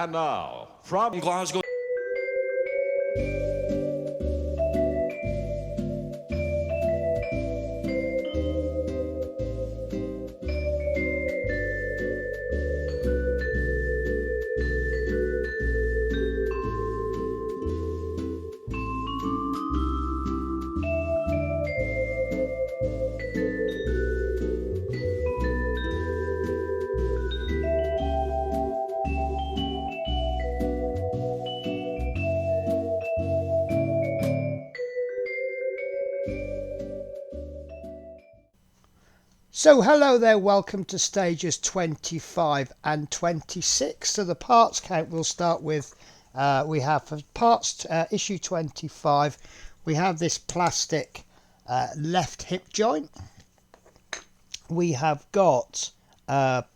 And now, from Glasgow. So hello there, welcome to stages 25 and 26. So the parts count we'll start with, we have for parts issue 25, we have this plastic left hip joint. We have got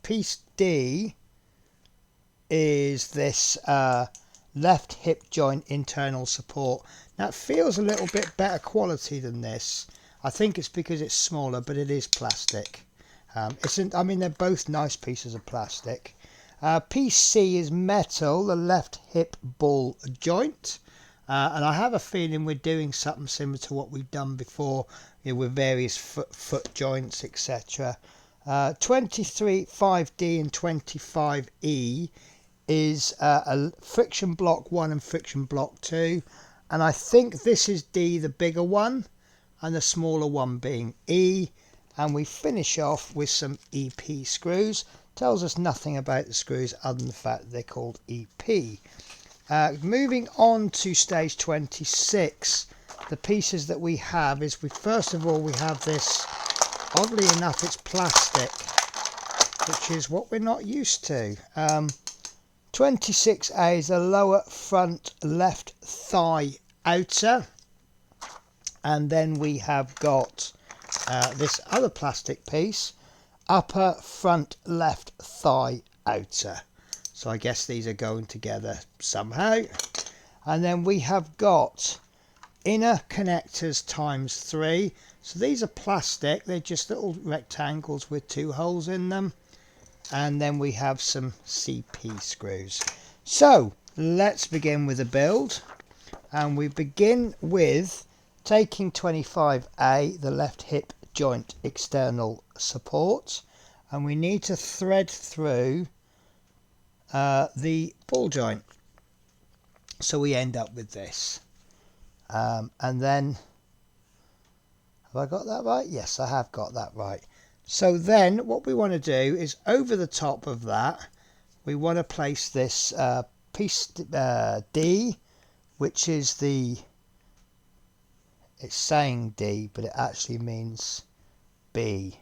piece D is this left hip joint internal support. Now it feels a little bit better quality than this. I think it's because it's smaller, but it is plastic. I mean, they're both nice pieces of plastic. Piece C is metal, the left hip ball joint. And I have a feeling we're doing something similar to what we've done before, you know, with various foot joints, etc. 23, 5D and 25E is a friction block 1 and friction block 2. And I think this is D, the bigger one, and the smaller one being E, and we finish off with some EP screws. Tells us nothing about the screws other than the fact that they're called EP. Moving on to stage 26, the pieces that we have is first of all we have this, oddly enough it's plastic, which is what we're not used to. 26A is the lower front left thigh outer. And then we have got this other plastic piece, upper front left thigh outer. So I guess these are going together somehow. And then we have got inner connectors times 3. So these are plastic, they're just little rectangles with 2 holes in them. And then we have some CP screws. So let's begin with the build. And we begin with taking 25A, the left hip joint external support, and we need to thread through the ball joint. So we end up with this. And then, have I got that right? Yes, I have got that right. So then what we want to do is over the top of that, we want to place this piece D, which is the, it's saying D, but it actually means B.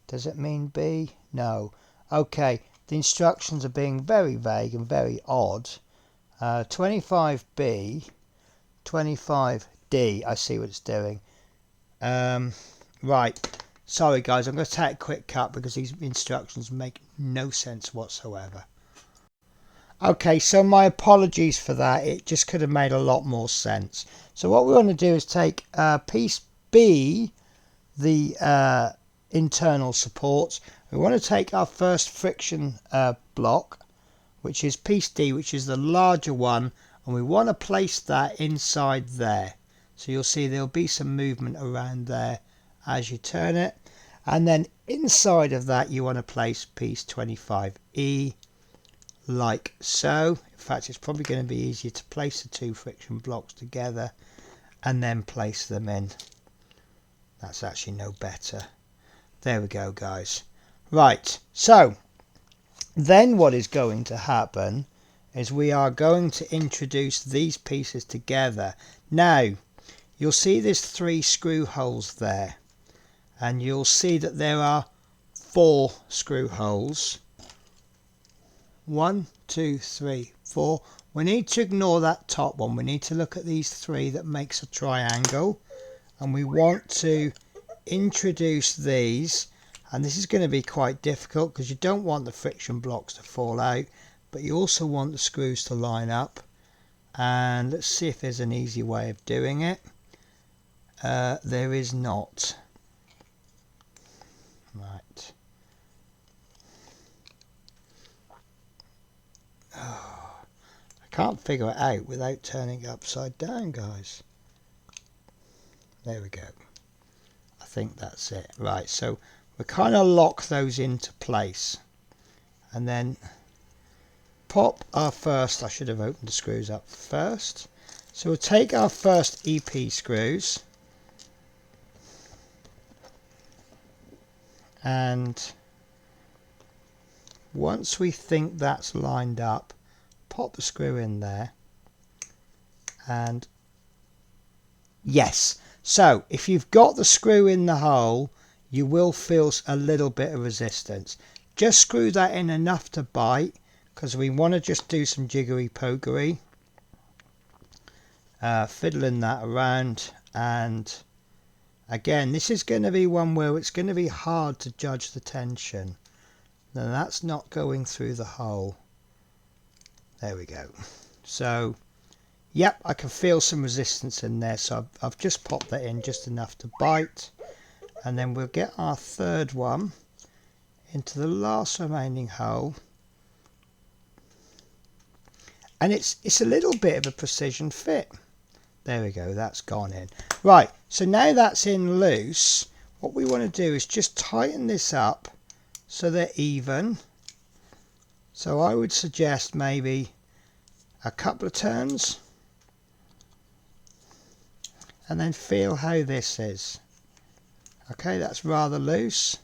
Does it mean B? No. Okay, the instructions are being very vague and very odd. 25B, 25D, I see what it's doing. Right, sorry guys, I'm going to take a quick cut because these instructions make no sense whatsoever. Okay, so my apologies for that. It just could have made a lot more sense. So what we want to do is take piece B, the internal support. We want to take our first friction block, which is piece D, which is the larger one, and we want to place that inside there. So you'll see there'll be some movement around there as you turn it. And then inside of that you want to place piece 25E, like so. In fact, it's probably going to be easier to place the 2 friction blocks together and then place them in. That's actually no better. There we go, guys. Right, so then what is going to happen is we are going to introduce these pieces together. Now you'll see there's 3 screw holes there, and you'll see that there are 4 screw holes. 1, 2, 3, 4. We need to ignore that top one. We need to look at these 3 that makes a triangle, and we want to introduce these. And this is going to be quite difficult because you don't want the friction blocks to fall out, but you also want the screws to line up. And let's see if there's an easy way of doing it. There is not. Right. I can't figure it out without turning it upside down, guys. There we go. I think that's it. Right, so we kind of lock those into place. And then pop our first, I should have opened the screws up first. So we'll take our first EP screws. And once we think that's lined up, pop the screw in there. And yes, so if you've got the screw in the hole, you will feel a little bit of resistance. Just screw that in enough to bite, because we want to just do some jiggery pokery, fiddling that around. And again, this is going to be one where it's going to be hard to judge the tension. Now that's not going through the hole. There we go. So yep, I can feel some resistance in there, so I've just popped that in just enough to bite. And then we'll get our third one into the last remaining hole. And it's a little bit of a precision fit. There we go, that's gone in. Right, so now that's in loose, what we want to do is just tighten this up so they're even. So I would suggest maybe a couple of turns. And then feel how this is. Okay, that's rather loose.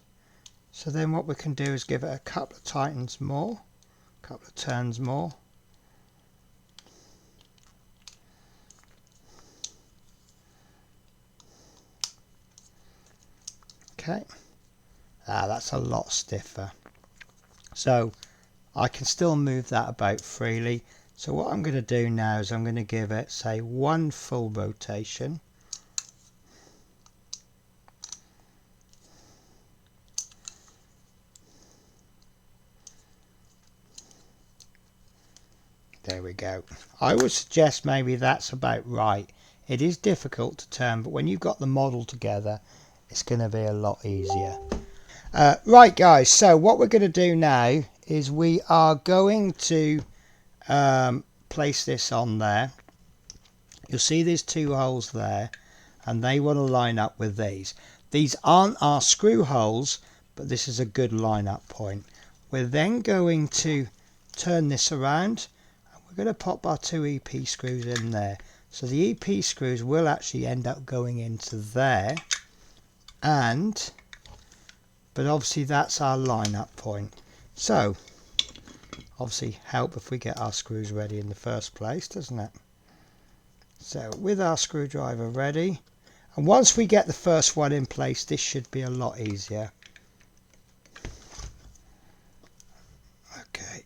So then what we can do is give it a couple of tightens more, a couple of turns more. Okay, that's a lot stiffer. So I can still move that about freely. So what I'm going to do now is I'm going to give it, say, one full rotation. There we go. I would suggest maybe that's about right. It is difficult to turn, but when you've got the model together, it's going to be a lot easier. Right, guys, so what we're going to do now is we are going to place this on there. You'll see there's two holes there, and they want to line up with these. These aren't our screw holes, but this is a good line-up point. We're then going to turn this around. We're going to pop our two EP screws in there. So the EP screws will actually end up going into there. But obviously that's our line-up point. So obviously help if we get our screws ready in the first place, doesn't it? So with our screwdriver ready, and once we get the first one in place, this should be a lot easier. Okay,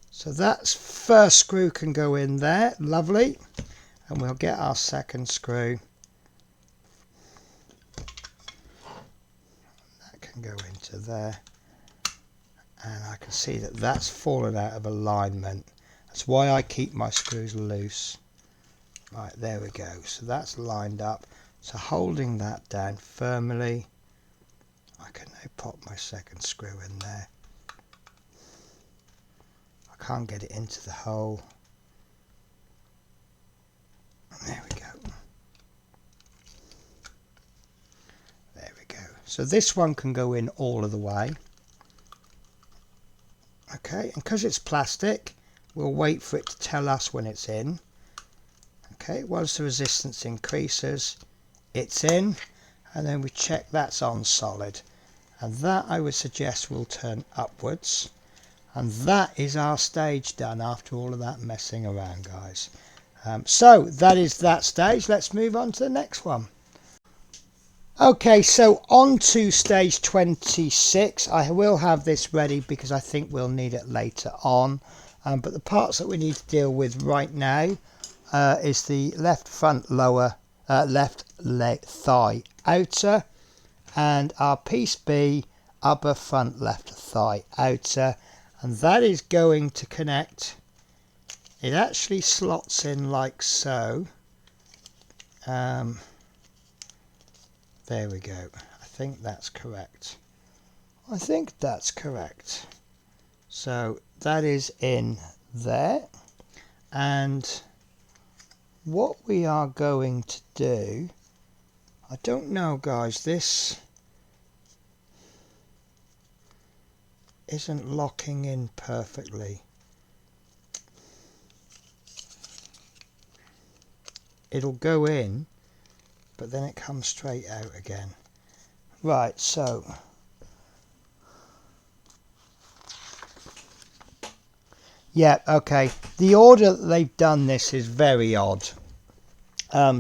so that first screw can go in there, lovely, and we'll get our second screw. That can go into there, and I can see that that's fallen out of alignment. That's why I keep my screws loose. Right, there we go. So that's lined up. So holding that down firmly, I can now pop my second screw in there. I can't get it into the hole. There we go. There we go. So this one can go in all of the way. Okay, and because it's plastic, we'll wait for it to tell us when it's in. Okay, once the resistance increases, it's in, and then we check that's on solid, and that I would suggest will turn upwards, and that is our stage done after all of that messing around, guys. So that is that stage. Let's move on to the next one. Okay, so on to stage 26. I will have this ready because I think we'll need it later on, but the parts that we need to deal with right now is the left front lower, left leg thigh outer, and our piece B upper front left thigh outer, and that is going to connect. It actually slots in like so. There we go. I think that's correct. I think that's correct. So that is in there. And what we are going to do, I don't know guys, this isn't locking in perfectly. It'll go in, but then it comes straight out again. Right, so yeah, okay, the order that they've done this is very odd.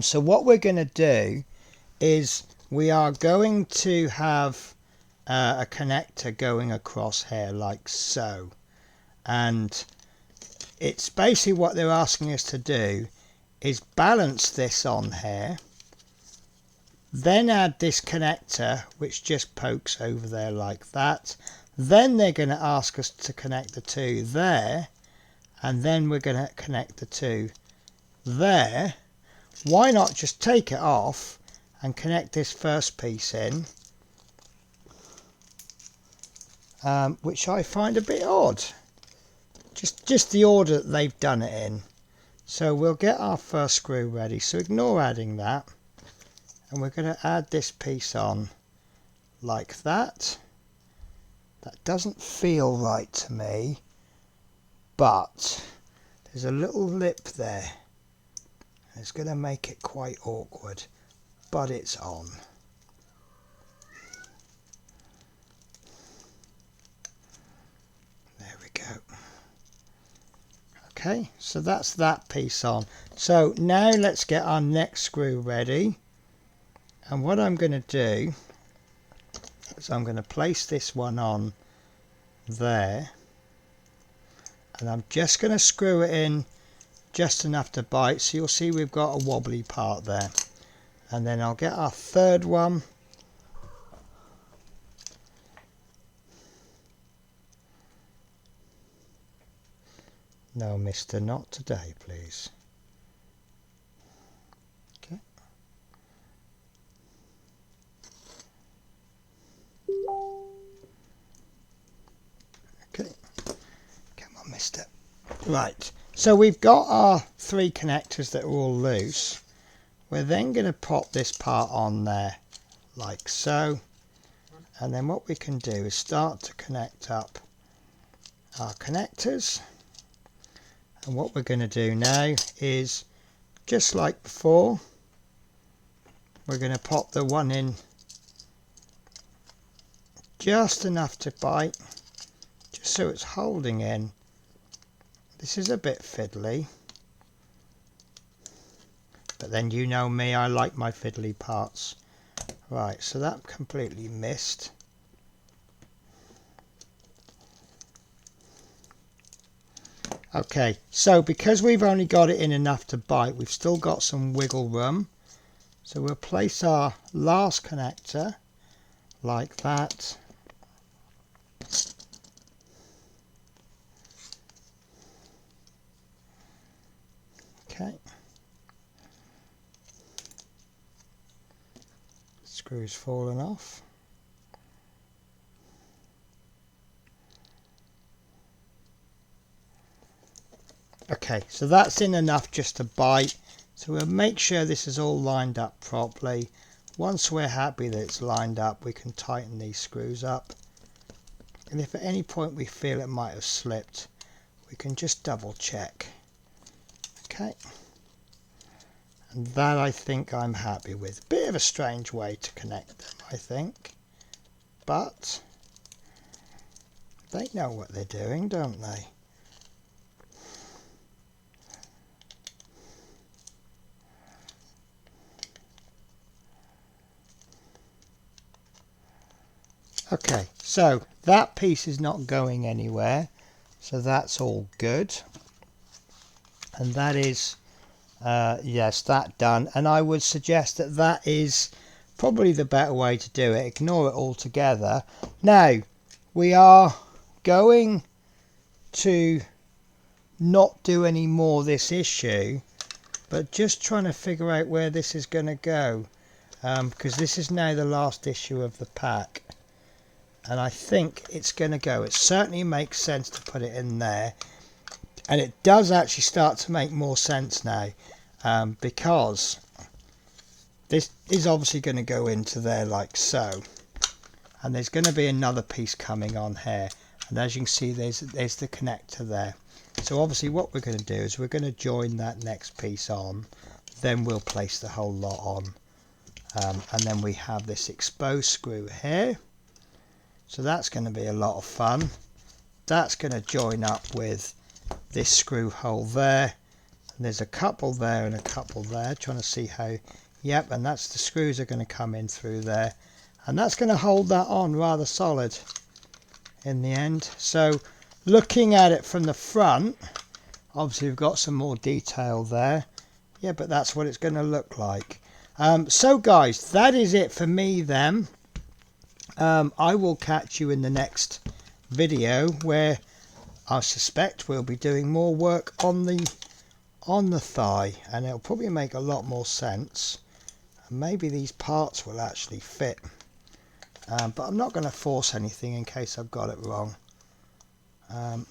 So what we're going to do is we are going to have a connector going across here like so, and it's basically what they're asking us to do is balance this on here, then add this connector which just pokes over there like that. Then they're going to ask us to connect the two there, and then we're going to connect the two there. Why not just take it off and connect this first piece in, which I find a bit odd, just the order that they've done it in. So we'll get our first screw ready, so ignore adding that, and we're going to add this piece on like that. That doesn't feel right to me, but there's a little lip there. It's going to make it quite awkward, but it's on. There we go. Okay, so that's that piece on. So now let's get our next screw ready. And what I'm going to do is I'm going to place this one on there. And I'm just going to screw it in just enough to bite. So you'll see we've got a wobbly part there. And then I'll get our third one. No, mister, not today, please. Okay. Okay. Come on, mister. Right. So we've got our three connectors that are all loose. We're then going to pop this part on there like so. And then what we can do is start to connect up our connectors. And what we're going to do now is, just like before, we're going to pop the one in just enough to bite, just so it's holding in. This is a bit fiddly, but then you know me, I like my fiddly parts. Right, so that completely missed. Okay, so because we've only got it in enough to bite, we've still got some wiggle room. So we'll place our last connector like that. Okay. Screw's fallen off. Okay, so that's in enough just to bite. So we'll make sure this is all lined up properly. Once we're happy that it's lined up, we can tighten these screws up. And if at any point we feel it might have slipped, we can just double check. Okay. And that I think I'm happy with. Bit of a strange way to connect them, I think. But they know what they're doing, don't they? Okay, so that piece is not going anywhere, so that's all good. And that is, yes, that done. And I would suggest that that is probably the better way to do it. Ignore it altogether. Now, we are going to not do any more this issue, but just trying to figure out where this is going to go, because this is now the last issue of the pack. and I think it's going to go. It certainly makes sense to put it in there, and it does actually start to make more sense now, because this is obviously going to go into there like so, and there's going to be another piece coming on here, and as you can see there's the connector there. So obviously what we're going to do is we're going to join that next piece on, then we'll place the whole lot on, and then we have this exposed screw here. So that's going to be a lot of fun. That's going to join up with this screw hole there, and there's a couple there and a couple there, trying to see how, yep, and that's the screws are going to come in through there, and that's going to hold that on rather solid in the end. So looking at it from the front, obviously we've got some more detail there, yeah, but that's what it's going to look like. So guys, that is it for me then. I will catch you in the next video, where I suspect we'll be doing more work on the thigh, and it'll probably make a lot more sense, and maybe these parts will actually fit, but I'm not going to force anything in case I've got it wrong.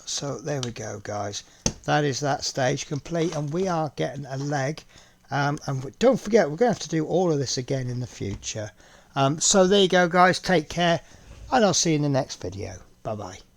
So there we go guys, that is that stage complete, and we are getting a leg, and don't forget we're going to have to do all of this again in the future. So there you go guys, take care, and I'll see you in the next video. Bye bye.